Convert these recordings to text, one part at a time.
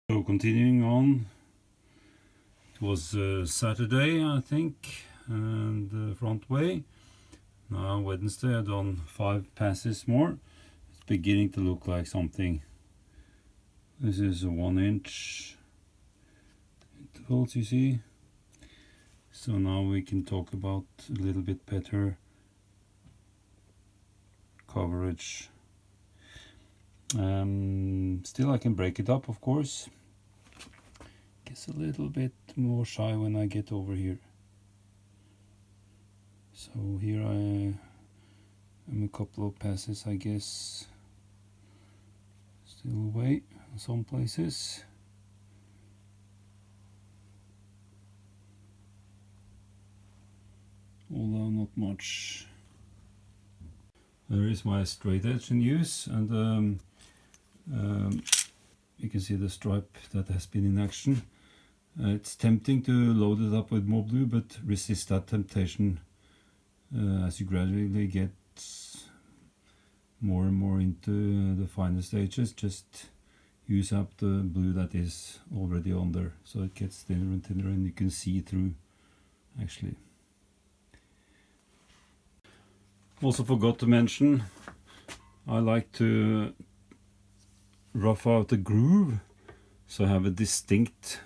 So continuing on, it was Saturday I think, and the front way. Now Wednesday I've done 5 passes more. It's beginning to look like something. This is a 1-inch intervals, you see. So now we can talk about a little bit better coverage. Still I can break it up, of course. Gets a little bit more shy when I get over here. So here I am a couple of passes, I guess, still away in some places. Although not much. There is my straight edge in use, and you can see the stripe that has been in action. It's tempting to load it up with more blue, but resist that temptation as you gradually get more and more into the finer stages. Just use up the blue that is already on there, so it gets thinner and thinner and you can see through actually. Also forgot to mention, I like to rough out the groove, so I have a distinct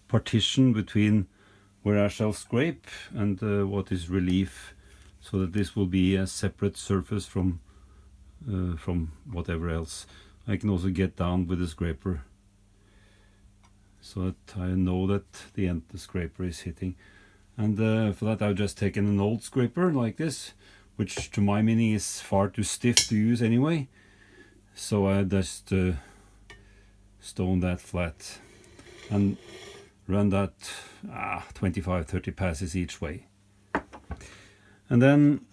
partition between where I shall scrape and what is relief, so that this will be a separate surface from whatever else. I can also get down with the scraper, so that I know that the end the scraper is hitting. And for that I've just taken an old scraper like this, which to my meaning is far too stiff to use anyway. So I just stone that flat and run that 25-30 passes each way. And then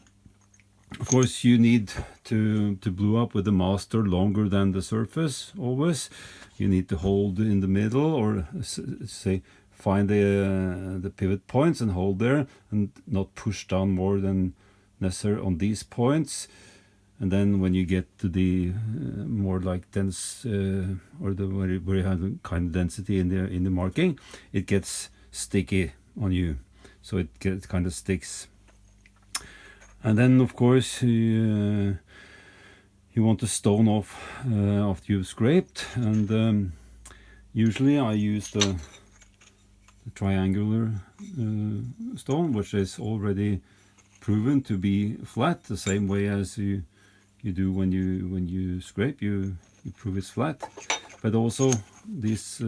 of course you need to glue up with the master longer than the surface. Always you need to hold in the middle, or say find the pivot points and hold there and not push down more than necessary on these points. And then when you get to the more like dense or the where you have kind of density in the marking, it gets sticky on you, so it kind of sticks. And then of course you want to stone off after you've scraped, and usually I use the triangular stone, which is already proven to be flat, the same way as you do when you scrape. You prove it's flat. But also these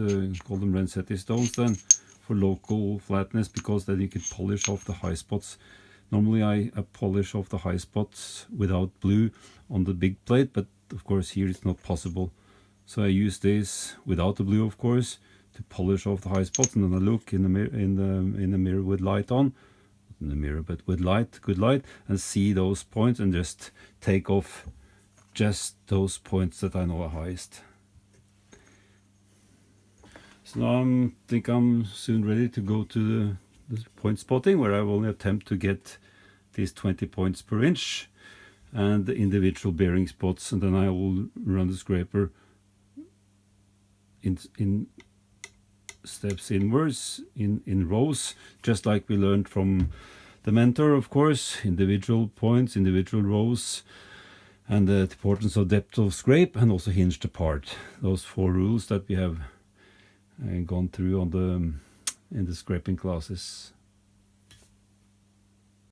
call them Rensetti stones then, for local flatness, because then you can polish off the high spots. Normally I polish off the high spots without blue on the big plate, but of course here it's not possible. So I use this without the blue, of course, to polish off the high spots, and then I look in the mirror, in the mirror with light on, in the mirror but with light, good light, and see those points and just take off just those points that I know are highest. So now I think I'm soon ready to go to the point spotting, where I will only attempt to get these 20 points per inch and the individual bearing spots, and then I will run the scraper in steps inwards, in rows, just like we learned from the mentor, of course. Individual points, individual rows, and the importance of depth of scrape, and also hinged apart. Those 4 rules that we have gone through in the scraping classes.